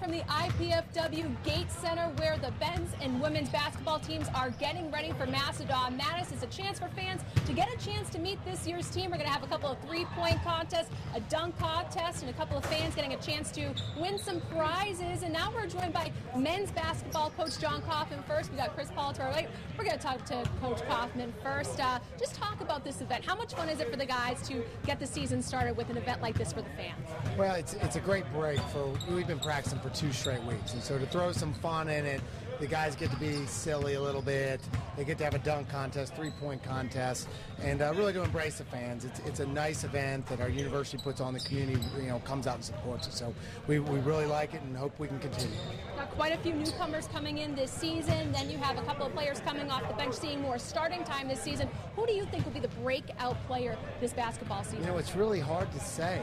from the IPFW Gate Center, where the men's and women's basketball teams are getting ready for Mastadon Madness. It's a chance for fans to get a chance to meet this year's team. We're going to have a couple of three-point contests, a dunk contest, and a couple of fans getting a chance to win some prizes. And now we're joined by men's basketball coach Jon Coffman first. We got Chris Paul to our right. We're going to talk to Coach Coffman first. Just talk about this event. How much fun is it for the guys to get the season started with an event like this for the fans? Well, it's a great break. We've been practicing for 2 straight weeks, and so to throw some fun in it, the guys get to be silly a little bit. They get to have a dunk contest, three-point contest, and really to embrace the fans. It's a nice event that our university puts on. The community, comes out and supports it. So we really like it and hope we can continue. Got quite a few newcomers coming in this season. Then you have a couple of players coming off the bench, seeing more starting time this season. Who do you think will be the breakout player this basketball season? It's really hard to say.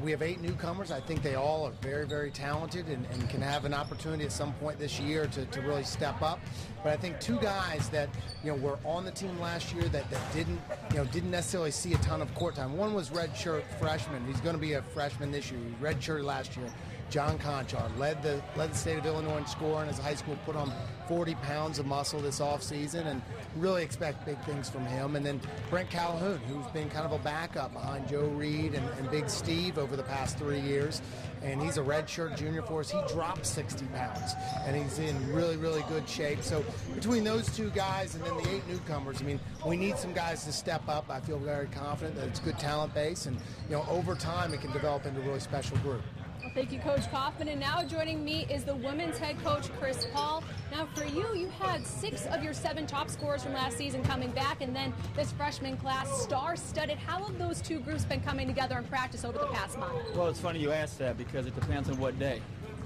We have 8 newcomers. I think they all are very, very talented and can have an opportunity at some point this year to really step up. But I think 2 guys that were on the team last year that didn't necessarily see a ton of court time. One was redshirt freshman. He's going to be a freshman this year. He redshirted last year. Jon Coffman led the state of Illinois in scoring as a high school, put on 40 pounds of muscle this offseason, and really expect big things from him. And then Brent Calhoun, who's been kind of a backup behind Joe Reed and Big Steve over the past 3 years. And he's a redshirt junior for us. He dropped 60 pounds, and he's in really, really good shape. So between those 2 guys and then the 8 newcomers, we need some guys to step up. I feel very confident that it's a good talent base, and over time it can develop into a really special group. Well, thank you, Coach Coffman. And now joining me is the women's head coach, Chris Paul. Now, for you had 6 of your 7 top scorers from last season coming back, and then this freshman class, star-studded. How have those 2 groups been coming together in practice over the past month? Well, it's funny you asked that because it depends on what day.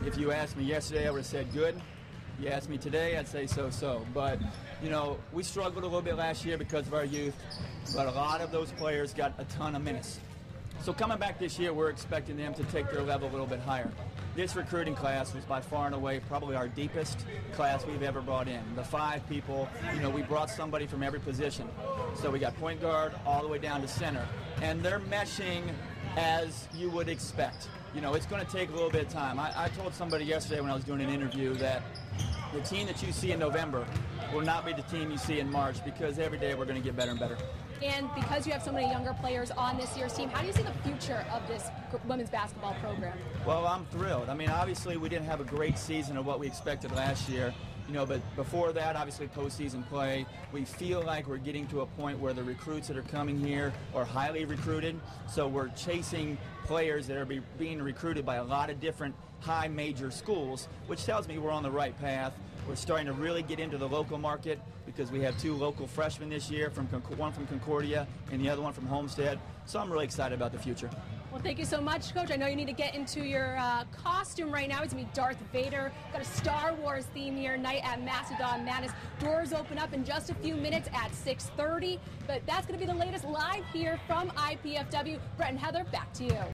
If you asked me yesterday, I would have said good. You asked me today, I'd say so-so. But, we struggled a little bit last year because of our youth, but a lot of those players got a ton of minutes. So coming back this year, we're expecting them to take their level a little bit higher. This recruiting class was by far and away probably our deepest class we've ever brought in. The 5 people, we brought somebody from every position. So we got point guard all the way down to center. And they're meshing as you would expect. It's going to take a little bit of time. I told somebody yesterday when I was doing an interview that the team that you see in November will not be the team you see in March, because every day we're going to get better and better. And because you have so many younger players on this year's team, how do you see the future of this women's basketball program? Well, I'm thrilled. Obviously we didn't have a great season of what we expected last year, but before that, obviously postseason play, we feel like we're getting to a point where the recruits that are coming here are highly recruited. So we're chasing players that are being recruited by a lot of different high major schools, which tells me we're on the right path. We're starting to really get into the local market because we have 2 local freshmen this year, one from Concordia and the other one from Homestead. So I'm really excited about the future. Well, thank you so much, Coach. I know you need to get into your costume right now. It's going to be Darth Vader. Got a Star Wars theme here tonight at Mastadon Madness. Doors open up in just a few minutes at 6:30. But that's going to be the latest live here from IPFW. Brett and Heather, back to you.